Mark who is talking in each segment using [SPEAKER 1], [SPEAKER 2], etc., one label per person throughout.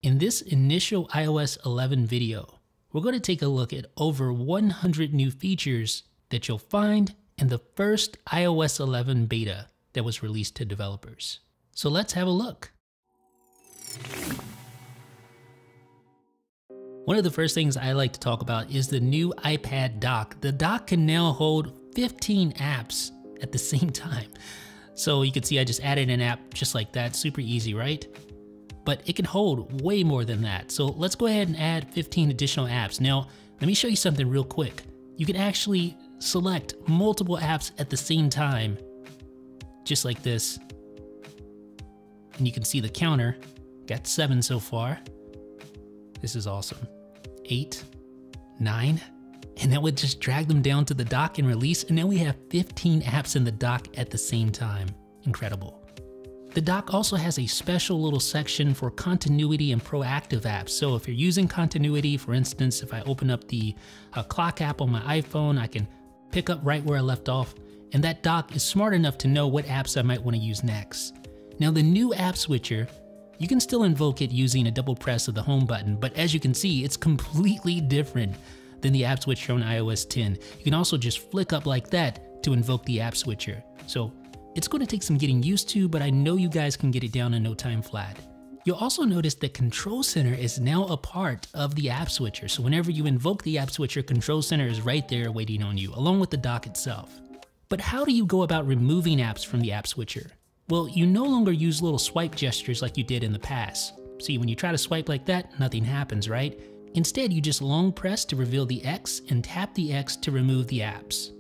[SPEAKER 1] In this initial iOS 11 video, we're going to take a look at over 100 new features that you'll find in the first iOS 11 beta that was released to developers. So let's have a look. One of the first things I like to talk about is the new iPad dock. The dock can now hold 15 apps at the same time. So you can see I just added an app just like that, super easy, right? But it can hold way more than that. So let's go ahead and add 15 additional apps. Now, let me show you something real quick. You can actually select multiple apps at the same time, just like this. And you can see the counter, got 7 so far. This is awesome. 8, 9, and then we'll just drag them down to the dock and release, and now we have 15 apps in the dock at the same time. Incredible. The dock also has a special little section for continuity and proactive apps. So if you're using continuity, for instance, if I open up the clock app on my iPhone, I can pick up right where I left off, and that dock is smart enough to know what apps I might want to use next. Now the new app switcher, you can still invoke it using a double press of the home button, but as you can see, it's completely different than the app switcher on iOS 10. You can also just flick up like that to invoke the app switcher. So it's going to take some getting used to, but I know you guys can get it down in no time flat. You'll also notice that Control Center is now a part of the app switcher. So whenever you invoke the app switcher, Control Center is right there waiting on you, along with the dock itself. But how do you go about removing apps from the app switcher? Well, you no longer use little swipe gestures like you did in the past. See, when you try to swipe like that, nothing happens, right? Instead, you just long press to reveal the X and tap the X to remove the apps.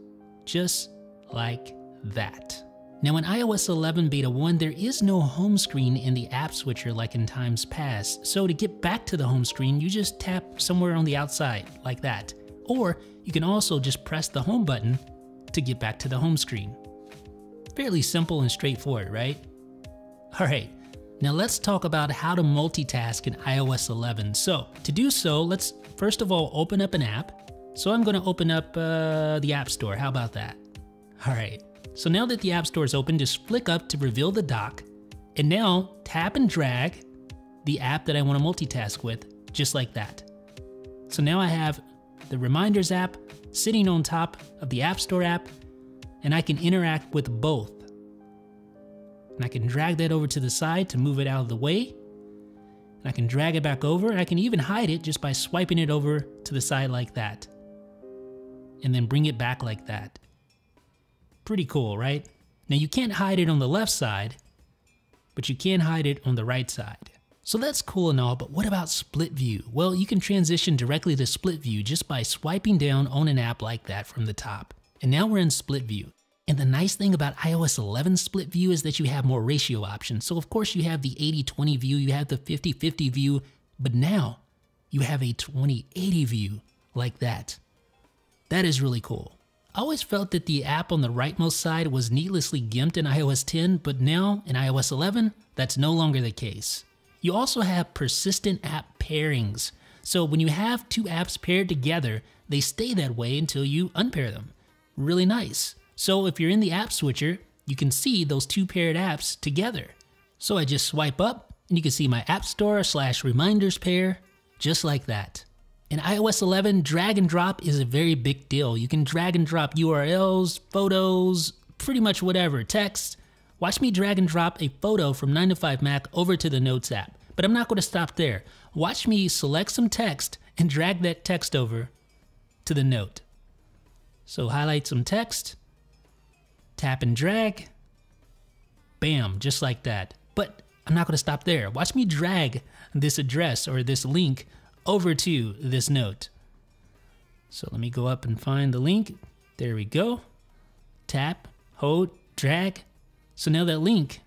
[SPEAKER 1] Just like that. Now in iOS 11 Beta 1, there is no home screen in the app switcher like in times past. So to get back to the home screen, you just tap somewhere on the outside, like that. Or you can also just press the home button to get back to the home screen. Fairly simple and straightforward, right? Alright, now let's talk about how to multitask in iOS 11. So to do so, let's first of all open up an app. So I'm going to open up the App Store. How about that? Alright. So now that the App Store is open, just flick up to reveal the dock, and now tap and drag the app that I want to multitask with, just like that. So now I have the Reminders app sitting on top of the App Store app, and I can interact with both. And I can drag that over to the side to move it out of the way, and I can drag it back over, and I can even hide it just by swiping it over to the side like that, and then bring it back like that. Pretty cool, right? Now you can't hide it on the left side, but you can hide it on the right side. So that's cool and all, but what about split view? Well, you can transition directly to split view just by swiping down on an app like that from the top. And now we're in split view. And the nice thing about iOS 11 split view is that you have more ratio options. So of course you have the 80-20 view, you have the 50-50 view, but now you have a 20-80 view like that. That is really cool. I always felt that the app on the rightmost side was needlessly gimped in iOS 10, but now in iOS 11, that's no longer the case. You also have persistent app pairings. So when you have two apps paired together, they stay that way until you unpair them. Really nice. So if you're in the app switcher, you can see those two paired apps together. So I just swipe up and you can see my App Store/Reminders pair, just like that. In iOS 11, drag and drop is a very big deal. You can drag and drop URLs, photos, pretty much whatever, text. Watch me drag and drop a photo from 9to5Mac over to the Notes app. But I'm not going to stop there. Watch me select some text and drag that text over to the note. So highlight some text, tap and drag, bam, just like that. But I'm not going to stop there. Watch me drag this address or this link over to this note. So let me go up and find the link. There we go. Tap, hold, drag. So now that link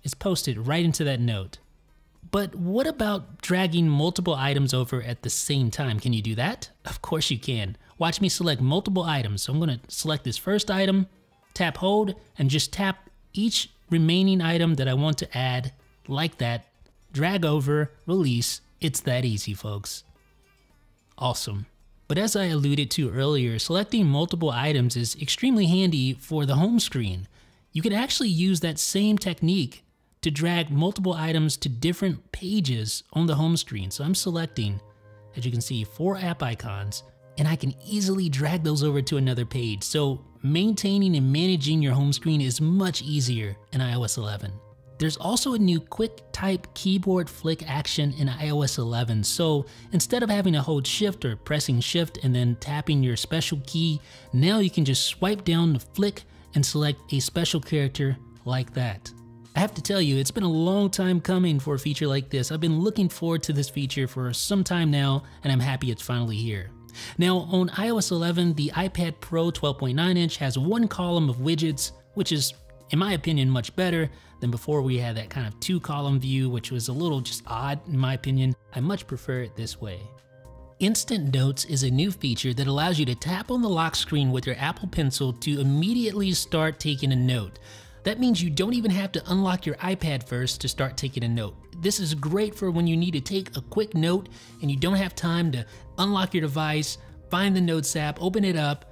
[SPEAKER 1] is posted right into that note. But what about dragging multiple items over at the same time? Can you do that? Of course you can. Watch me select multiple items. So I'm going to select this first item, tap hold, and just tap each remaining item that I want to add like that. Drag over, release. It's that easy, folks. Awesome. But as I alluded to earlier, selecting multiple items is extremely handy for the home screen. You can actually use that same technique to drag multiple items to different pages on the home screen. So I'm selecting, as you can see, 4 app icons, and I can easily drag those over to another page. So maintaining and managing your home screen is much easier in iOS 11. There's also a new quick type keyboard flick action in iOS 11. So instead of having to hold shift or pressing shift and then tapping your special key, now you can just swipe down the flick and select a special character like that. I have to tell you, it's been a long time coming for a feature like this. I've been looking forward to this feature for some time now, and I'm happy it's finally here. Now on iOS 11, the iPad Pro 12.9 inch has 1 column of widgets, which is, in my opinion, much better than before we had that kind of 2-column view, which was a little just odd in my opinion. I much prefer it this way. Instant Notes is a new feature that allows you to tap on the lock screen with your Apple Pencil to immediately start taking a note. That means you don't even have to unlock your iPad first to start taking a note. This is great for when you need to take a quick note and you don't have time to unlock your device, find the Notes app, open it up,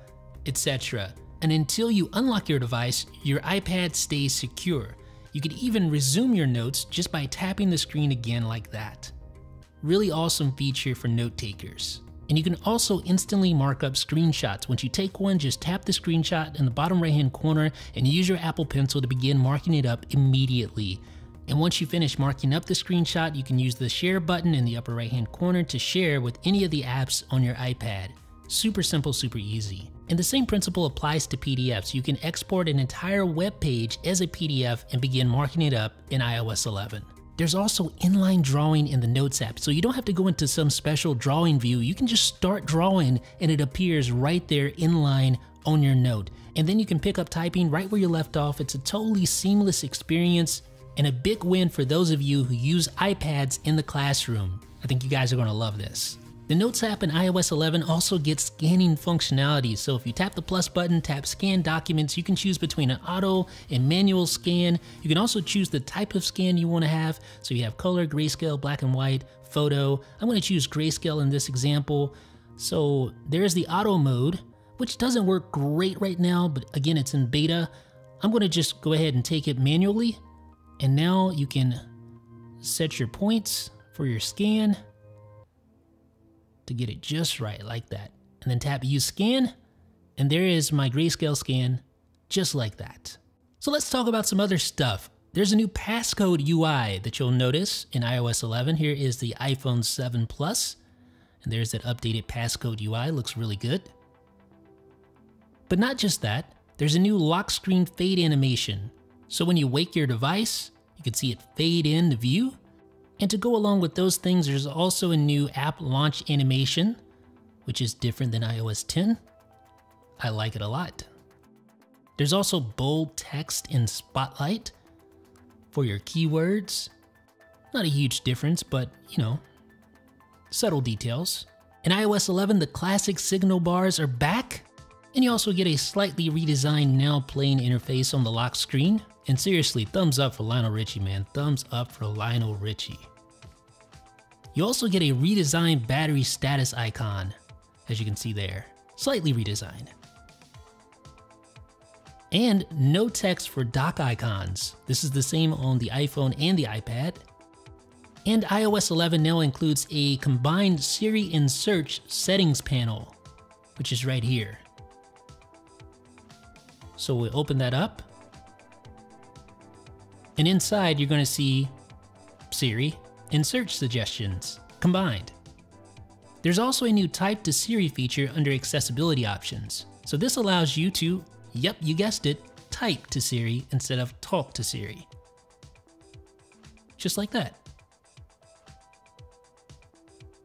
[SPEAKER 1] etc. And until you unlock your device, your iPad stays secure. You could even resume your notes just by tapping the screen again like that. Really awesome feature for note takers. And you can also instantly mark up screenshots. Once you take one, just tap the screenshot in the bottom right hand corner and use your Apple Pencil to begin marking it up immediately. And once you finish marking up the screenshot, you can use the share button in the upper right hand corner to share with any of the apps on your iPad. Super simple, super easy. And the same principle applies to PDFs. You can export an entire web page as a PDF and begin marking it up in iOS 11. There's also inline drawing in the Notes app, so you don't have to go into some special drawing view. You can just start drawing and it appears right there inline on your note. And then you can pick up typing right where you left off. It's a totally seamless experience and a big win for those of you who use iPads in the classroom. I think you guys are gonna love this. The Notes app in iOS 11 also gets scanning functionality, so if you tap the plus button, tap scan documents, you can choose between an auto and manual scan. You can also choose the type of scan you want to have, so you have color, grayscale, black and white, photo. I'm going to choose grayscale in this example. So there's the auto mode, which doesn't work great right now, but again, it's in beta. I'm going to just go ahead and take it manually, and now you can set your points for your scan to get it just right like that. And then tap use scan, and there is my grayscale scan, just like that. So let's talk about some other stuff. There's a new passcode UI that you'll notice in iOS 11. Here is the iPhone 7 Plus, and there's that updated passcode UI, looks really good. But not just that, there's a new lock screen fade animation. So when you wake your device, you can see it fade in the view. And to go along with those things, there's also a new app launch animation, which is different than iOS 10. I like it a lot. There's also bold text in Spotlight for your keywords. Not a huge difference, but you know, subtle details. In iOS 11, the classic signal bars are back, and you also get a slightly redesigned now playing interface on the lock screen. And seriously, thumbs up for Lionel Richie, man. Thumbs up for Lionel Richie. You also get a redesigned battery status icon, as you can see there. Slightly redesigned. And no text for dock icons. This is the same on the iPhone and the iPad. And iOS 11 now includes a combined Siri and Search settings panel, which is right here. So we'll open that up. And inside, you're going to see Siri and search suggestions combined. There's also a new Type to Siri feature under accessibility options. So this allows you to, yep, you guessed it, type to Siri instead of talk to Siri. Just like that.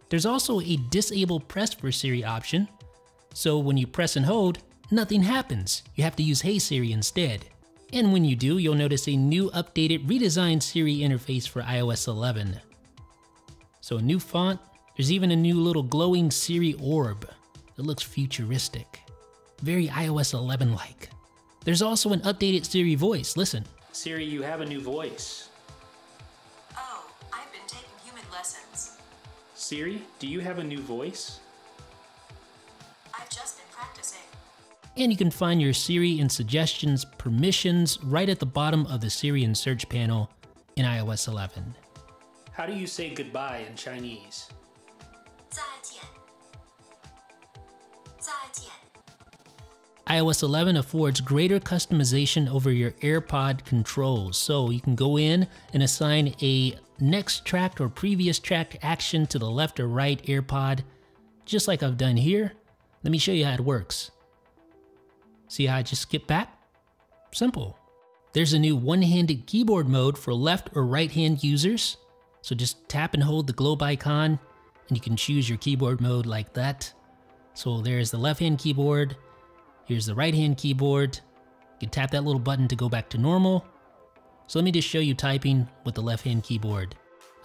[SPEAKER 1] There's also a disable press for Siri option. So when you press and hold, nothing happens. You have to use Hey Siri instead. And when you do, you'll notice a new updated redesigned Siri interface for iOS 11. So a new font, there's even a new little glowing Siri orb that looks futuristic. Very iOS 11-like. There's also an updated Siri voice, listen. Siri, you have a new voice.
[SPEAKER 2] Oh, I've been taking human lessons.
[SPEAKER 1] Siri, do you have a new voice?
[SPEAKER 2] I've just been practicing.
[SPEAKER 1] And you can find your Siri and suggestions permissions right at the bottom of the Siri and search panel. in iOS 11. How do you say goodbye in Chinese?
[SPEAKER 2] 再见，再见。
[SPEAKER 1] iOS 11 affords greater customization over your AirPod controls. So you can go in and assign a next track or previous track action to the left or right AirPod, just like I've done here. Let me show you how it works. See how I just skip back? Simple. There's a new one-handed keyboard mode for left or right hand users. So just tap and hold the globe icon and you can choose your keyboard mode like that. So there's the left hand keyboard. Here's the right hand keyboard. You can tap that little button to go back to normal. So let me just show you typing with the left hand keyboard.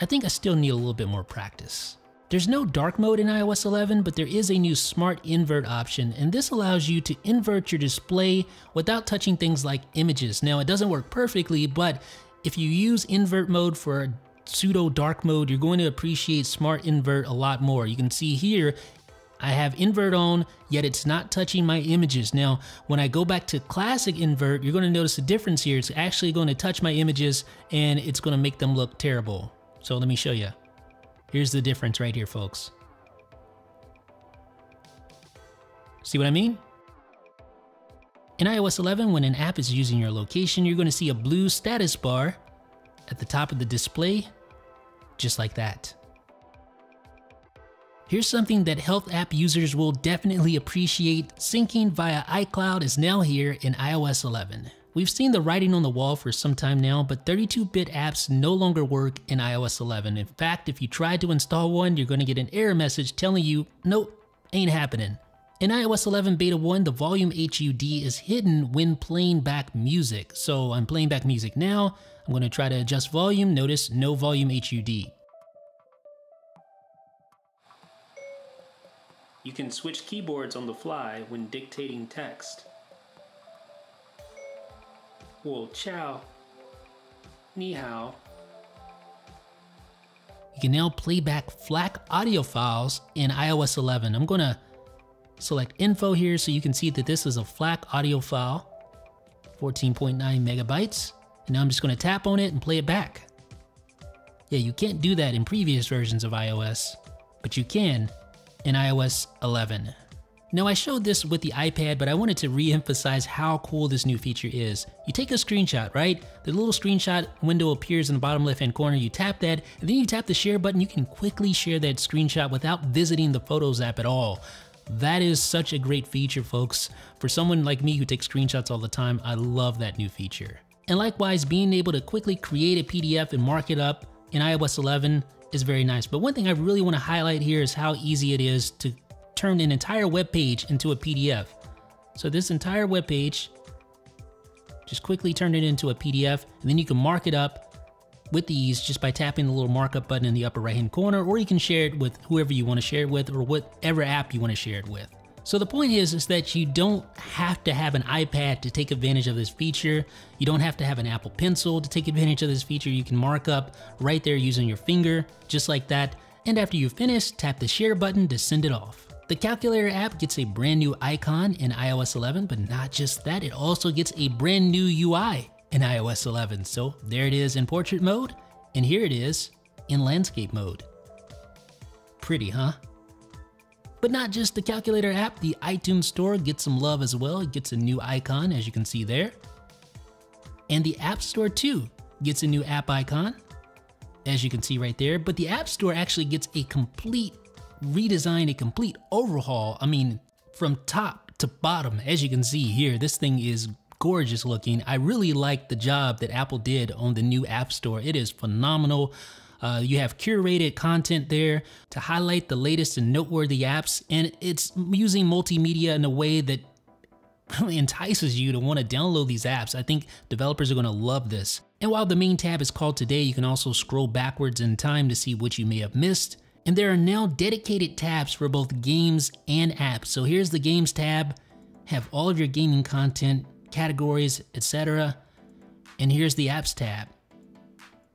[SPEAKER 1] I think I still need a little bit more practice. There's no dark mode in iOS 11, but there is a new smart invert option, and this allows you to invert your display without touching things like images. Now, it doesn't work perfectly, but if you use invert mode for a pseudo dark mode, you're going to appreciate smart invert a lot more. You can see here, I have invert on, yet it's not touching my images. Now, when I go back to classic invert, you're going to notice a difference here. It's actually going to touch my images and it's going to make them look terrible. So let me show you. Here's the difference right here, folks. See what I mean? In iOS 11, when an app is using your location, you're going to see a blue status bar at the top of the display, just like that. Here's something that health app users will definitely appreciate. Syncing via iCloud is now here in iOS 11. We've seen the writing on the wall for some time now, but 32-bit apps no longer work in iOS 11. In fact, if you try to install one, you're going to get an error message telling you, nope, ain't happening. In iOS 11 Beta 1, the volume HUD is hidden when playing back music. So I'm playing back music now. I'm going to try to adjust volume. Notice no volume HUD. You can switch keyboards on the fly when dictating text. Well, ciao, ni hao. You can now play back FLAC audio files in iOS 11. I'm gonna select info here so you can see that this is a FLAC audio file, 14.9 megabytes. And now I'm just gonna tap on it and play it back. Yeah, you can't do that in previous versions of iOS, but you can in iOS 11. Now I showed this with the iPad, but I wanted to re-emphasize how cool this new feature is. You take a screenshot, right? The little screenshot window appears in the bottom left-hand corner. You tap that, and then you tap the share button. You can quickly share that screenshot without visiting the Photos app at all. That is such a great feature, folks. For someone like me who takes screenshots all the time, I love that new feature. And likewise, being able to quickly create a PDF and mark it up in iOS 11 is very nice. But one thing I really want to highlight here is how easy it is to turn an entire web page into a PDF. So this entire web page, just quickly turn it into a PDF, and then you can mark it up with ease just by tapping the little markup button in the upper right hand corner, or you can share it with whoever you want to share it with, or whatever app you want to share it with. So the point is that you don't have to have an iPad to take advantage of this feature. You don't have to have an Apple Pencil to take advantage of this feature. You can mark up right there using your finger, just like that. And after you finish, tap the share button to send it off. The calculator app gets a brand new icon in iOS 11, but not just that, it also gets a brand new UI in iOS 11. So there it is in portrait mode, and here it is in landscape mode. Pretty, huh? But not just the calculator app, the iTunes Store gets some love as well. It gets a new icon, as you can see there. And the App Store too gets a new app icon, as you can see right there. But the App Store actually gets a complete redesign, a complete overhaul. I mean, from top to bottom, as you can see here, this thing is gorgeous looking. I really like the job that Apple did on the new App Store. It is phenomenal. You have curated content there to highlight the latest and noteworthy apps, and it's using multimedia in a way that really entices you to want to download these apps. I think developers are going to love this. And while the main tab is called Today, you can also scroll backwards in time to see what you may have missed. And there are now dedicated tabs for both games and apps. So here's the Games tab, have all of your gaming content, categories, etc. And here's the Apps tab.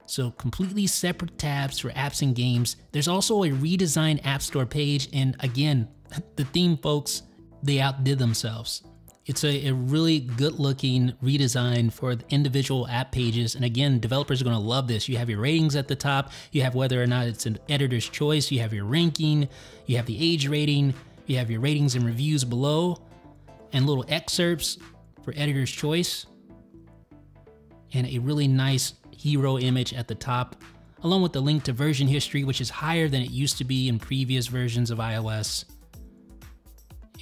[SPEAKER 1] So completely separate tabs for apps and games. There's also a redesigned App Store page, and again, the theme folks, they outdid themselves. It's a really good looking redesign for the individual app pages. And again, developers are gonna love this. You have your ratings at the top, you have whether or not it's an editor's choice, you have your ranking, you have the age rating, you have your ratings and reviews below, and little excerpts for editor's choice, and a really nice hero image at the top, along with the link to version history, which is higher than it used to be in previous versions of iOS,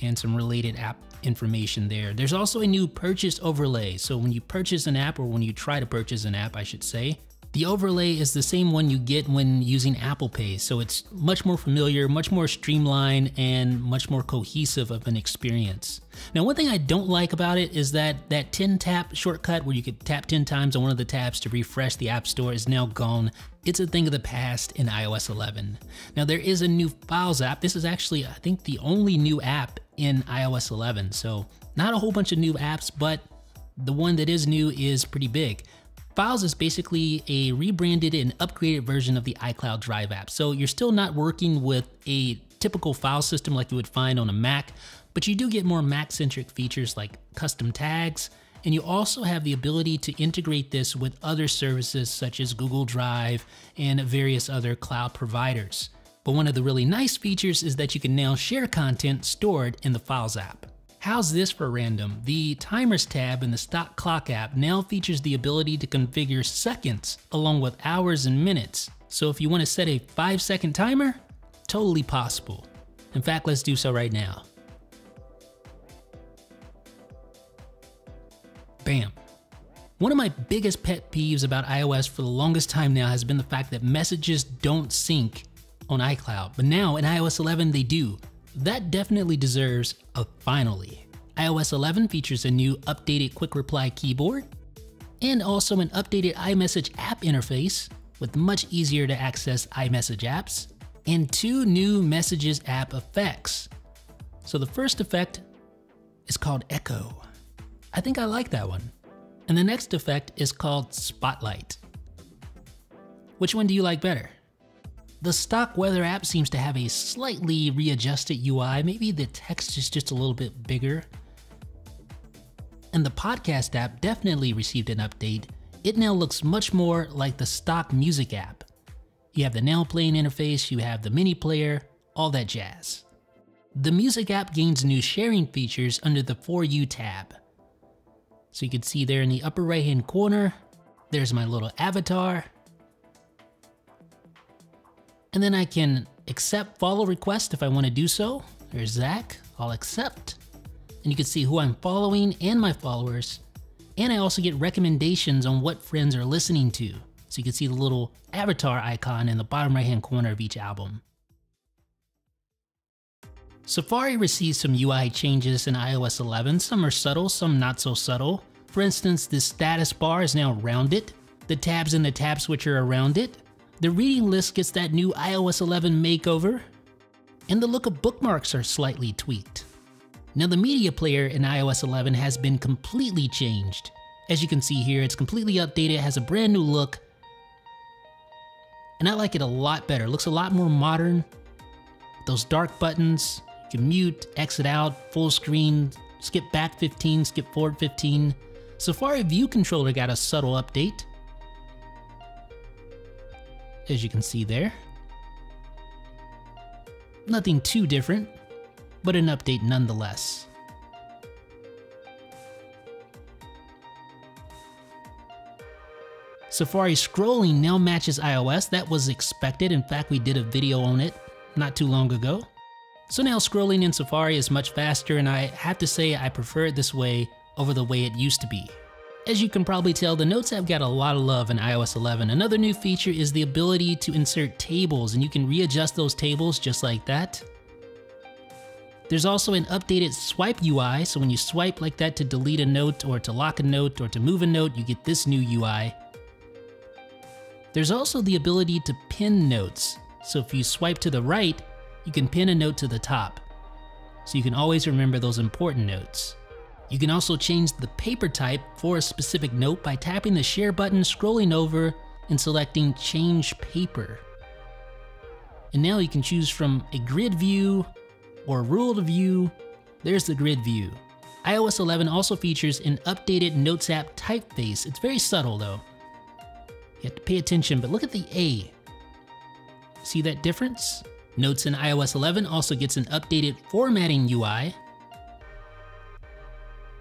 [SPEAKER 1] and some related app information there. There's also a new purchase overlay. So when you purchase an app, or when you try to purchase an app, I should say, the overlay is the same one you get when using Apple Pay. So it's much more familiar, much more streamlined, and much more cohesive of an experience. Now, one thing I don't like about it is that 10 tap shortcut where you could tap 10 times on one of the tabs to refresh the App Store is now gone. It's a thing of the past in iOS 11. Now, there is a new Files app. This is actually, I think, the only new app in iOS 11. So not a whole bunch of new apps, but the one that is new is pretty big. Files is basically a rebranded and upgraded version of the iCloud Drive app. So you're still not working with a typical file system like you would find on a Mac, but you do get more Mac-centric features like custom tags, and you also have the ability to integrate this with other services such as Google Drive and various other cloud providers. But one of the really nice features is that you can now share content stored in the Files app. How's this for random? The Timers tab in the stock clock app now features the ability to configure seconds along with hours and minutes. So if you want to set a 5-second timer, totally possible. In fact, let's do so right now. Bam. One of my biggest pet peeves about iOS for the longest time now has been the fact that messages don't sync on iCloud, but now in iOS 11 they do. That definitely deserves a finally. iOS 11 features a new updated quick reply keyboard, and also an updated iMessage app interface with much easier to access iMessage apps, and 2 new Messages app effects. So the first effect is called Echo. I think I like that one. And the next effect is called Spotlight. Which one do you like better? The stock weather app seems to have a slightly readjusted UI. Maybe the text is just a little bit bigger. And the podcast app definitely received an update. It now looks much more like the stock music app. You have the now playing interface, you have the mini player, all that jazz. The music app gains new sharing features under the For You tab. So you can see there in the upper right hand corner, there's my little avatar. And then I can accept follow request if I want to do so. There's Zach, I'll accept. And you can see who I'm following and my followers. And I also get recommendations on what friends are listening to. So you can see the little avatar icon in the bottom right hand corner of each album. Safari receives some UI changes in iOS 11. Some are subtle, some not so subtle. For instance, this status bar is now rounded. The tabs in the tab switcher are rounded. The reading list gets that new iOS 11 makeover. And the look of bookmarks are slightly tweaked. Now the media player in iOS 11 has been completely changed. As you can see here, it's completely updated, has a brand new look. And I like it a lot better. It looks a lot more modern. Those dark buttons, you can mute, exit out, full screen, skip back 15, skip forward 15. Safari View Controller got a subtle update, as you can see there. Nothing too different, but an update nonetheless. Safari scrolling now matches iOS. That was expected. In fact, we did a video on it not too long ago. So now scrolling in Safari is much faster, and I have to say I prefer it this way over the way it used to be. As you can probably tell, the Notes app got a lot of love in iOS 11. Another new feature is the ability to insert tables, and you can readjust those tables just like that. There's also an updated swipe UI, so when you swipe like that to delete a note or to lock a note or to move a note, you get this new UI. There's also the ability to pin notes. So if you swipe to the right, you can pin a note to the top. So you can always remember those important notes. You can also change the paper type for a specific note by tapping the share button, scrolling over, and selecting change paper. And now you can choose from a grid view or ruled view. There's the grid view. iOS 11 also features an updated Notes app typeface. It's very subtle though. You have to pay attention, but look at the A. See that difference? Notes in iOS 11 also gets an updated formatting UI.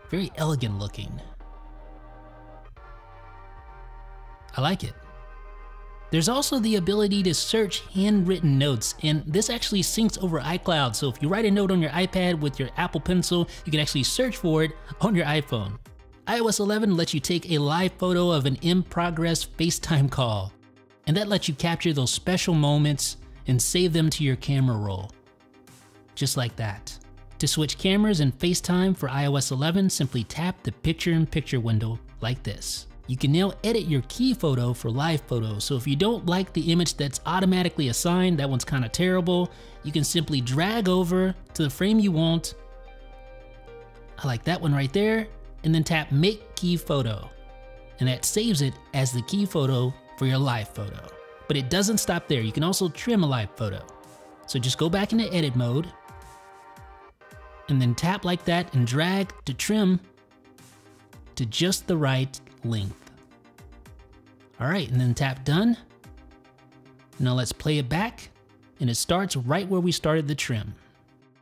[SPEAKER 1] Very elegant looking. I like it. There's also the ability to search handwritten notes, and this actually syncs over iCloud, so if you write a note on your iPad with your Apple Pencil, you can actually search for it on your iPhone. iOS 11 lets you take a live photo of an in-progress FaceTime call, and that lets you capture those special moments and save them to your camera roll. Just like that. To switch cameras in FaceTime for iOS 11, simply tap the picture-in-picture window like this. You can now edit your key photo for live photos, so if you don't like the image that's automatically assigned, that one's kind of terrible, you can simply drag over to the frame you want. I like that one right there, and then tap Make Key Photo, and that saves it as the key photo for your live photo. But it doesn't stop there, you can also trim a live photo. So just go back into edit mode, and then tap like that and drag to trim to just the right length. All right, and then tap done. Now let's play it back, and it starts right where we started the trim.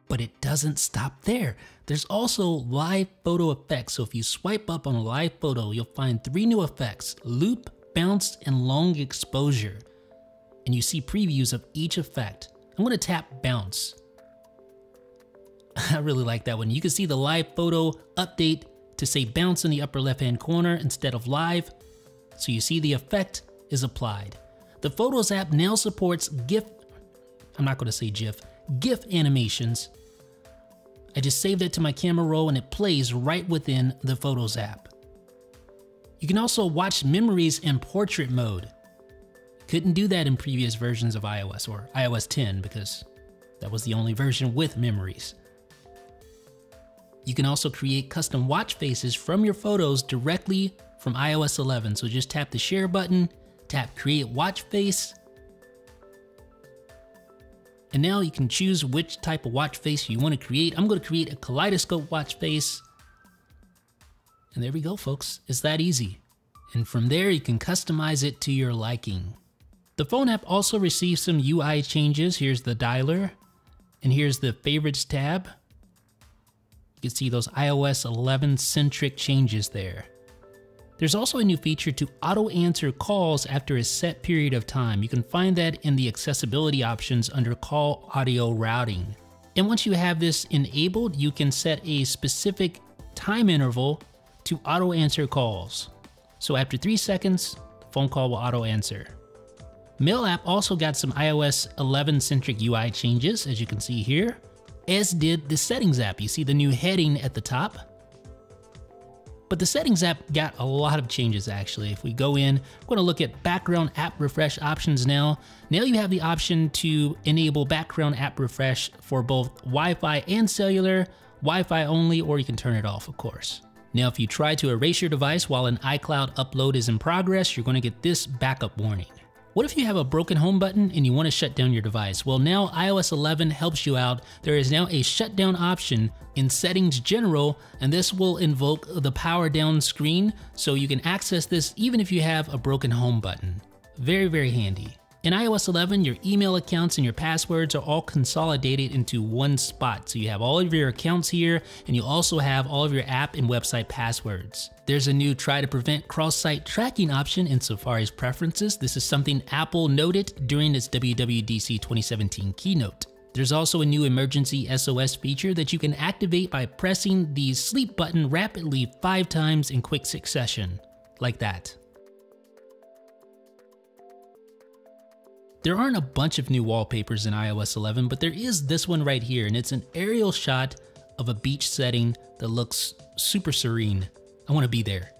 [SPEAKER 1] But it doesn't stop there. There's also live photo effects. So if you swipe up on a live photo, you'll find 3 new effects: loop, bounce, and long exposure. And you see previews of each effect. I'm gonna tap bounce. I really like that one. You can see the live photo update to say bounce in the upper left-hand corner instead of live. So you see the effect is applied. The Photos app now supports GIF animations. I just saved it to my camera roll and it plays right within the Photos app. You can also watch memories in portrait mode. Couldn't do that in previous versions of iOS or iOS 10 because that was the only version with memories. You can also create custom watch faces from your photos directly from iOS 11. So just tap the share button, tap create watch face, and now you can choose which type of watch face you want to create. I'm going to create a kaleidoscope watch face. And there we go, folks. It's that easy. And from there, you can customize it to your liking. The phone app also receives some UI changes. Here's the dialer, and here's the favorites tab. You can see those iOS 11 centric changes there. There's also a new feature to auto answer calls after a set period of time. You can find that in the accessibility options under call audio routing. And once you have this enabled, you can set a specific time interval to auto answer calls. So after 3 seconds, the phone call will auto answer. Mail app also got some iOS 11 centric UI changes, as you can see here, as did the Settings app. You see the new heading at the top. But the Settings app got a lot of changes actually. If we go in, we're going to look at background app refresh options now. Now you have the option to enable background app refresh for both Wi-Fi and cellular, Wi-Fi only, or you can turn it off, of course. Now if you try to erase your device while an iCloud upload is in progress, you're going to get this backup warning. What if you have a broken home button and you want to shut down your device? Well, now iOS 11 helps you out. There is now a shutdown option in Settings General, and this will invoke the power down screen, so you can access this even if you have a broken home button. Very, very handy. In iOS 11, your email accounts and your passwords are all consolidated into one spot. So you have all of your accounts here, and you also have all of your app and website passwords. There's a new try to prevent cross-site tracking option in Safari's preferences. This is something Apple noted during its WWDC 2017 keynote. There's also a new emergency SOS feature that you can activate by pressing the sleep button rapidly 5 times in quick succession, like that. There aren't a bunch of new wallpapers in iOS 11, but there is this one right here, and it's an aerial shot of a beach setting that looks super serene. I want to be there.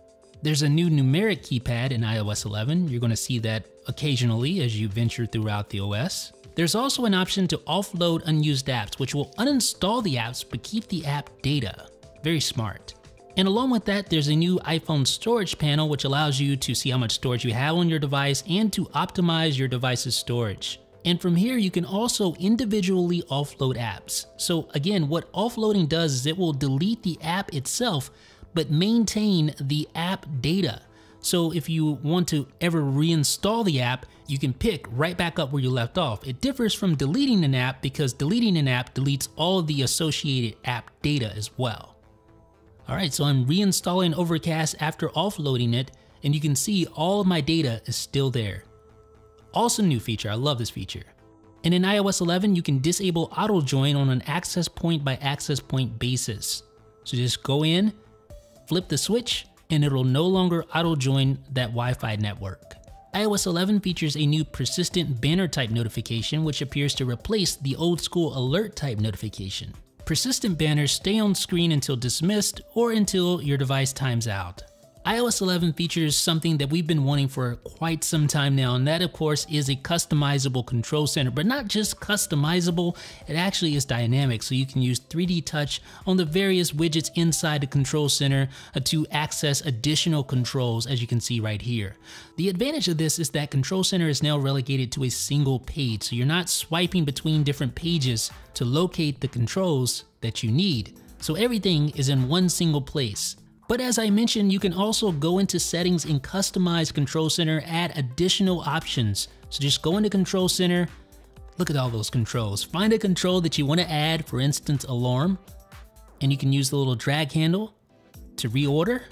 [SPEAKER 1] There's a new numeric keypad in iOS 11. You're going to see that occasionally as you venture throughout the OS. There's also an option to offload unused apps, which will uninstall the apps but keep the app data. Very smart. And along with that, there's a new iPhone storage panel, which allows you to see how much storage you have on your device and to optimize your device's storage. And from here, you can also individually offload apps. So again, what offloading does is it will delete the app itself, but maintain the app data. So if you want to ever reinstall the app, you can pick right back up where you left off. It differs from deleting an app because deleting an app deletes all of the associated app data as well. All right, so I'm reinstalling Overcast after offloading it, and you can see all of my data is still there. Also new feature, I love this feature. And in iOS 11, you can disable auto join on an access point by access point basis. So just go in, flip the switch, and it'll no longer auto join that Wi-Fi network. iOS 11 features a new persistent banner type notification, which appears to replace the old school alert type notification. Persistent banners stay on screen until dismissed or until your device times out. iOS 11 features something that we've been wanting for quite some time now, and that of course is a customizable control center, but not just customizable, it actually is dynamic, so you can use 3D touch on the various widgets inside the control center to access additional controls, as you can see right here. The advantage of this is that control center is now relegated to a single page, so you're not swiping between different pages to locate the controls that you need. So everything is in one single place. But as I mentioned, you can also go into settings and customize Control Center, add additional options. So just go into Control Center, look at all those controls. Find a control that you want to add, for instance, alarm, and you can use the little drag handle to reorder.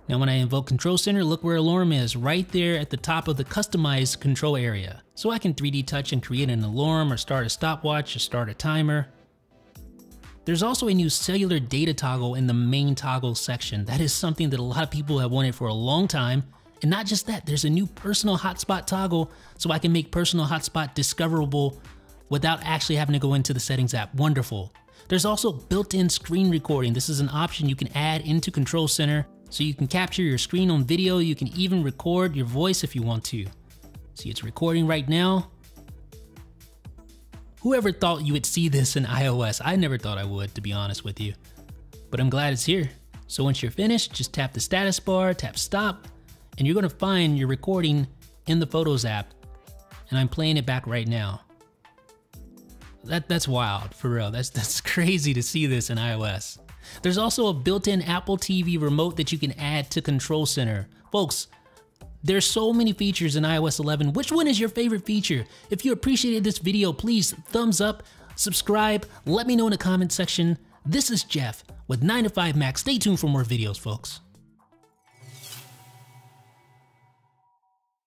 [SPEAKER 1] Now when I invoke Control Center, look where alarm is, right there at the top of the customized control area. So I can 3D touch and create an alarm or start a stopwatch or start a timer. There's also a new cellular data toggle in the main toggle section. That is something that a lot of people have wanted for a long time. And not just that, there's a new personal hotspot toggle so I can make personal hotspot discoverable without actually having to go into the settings app. Wonderful. There's also built-in screen recording. This is an option you can add into Control Center so you can capture your screen on video. You can even record your voice if you want to. See, it's recording right now. Whoever thought you would see this in iOS? I never thought I would, to be honest with you. But I'm glad it's here. So once you're finished, just tap the status bar, tap stop, and you're gonna find your recording in the Photos app. And I'm playing it back right now. That's wild, for real. That's crazy to see this in iOS. There's also a built-in Apple TV remote that you can add to Control Center. Folks, there's so many features in iOS 11. Which one is your favorite feature? If you appreciated this video, please thumbs up, subscribe, let me know in the comment section. This is Jeff with 9 to 5 Mac. Stay tuned for more videos, folks.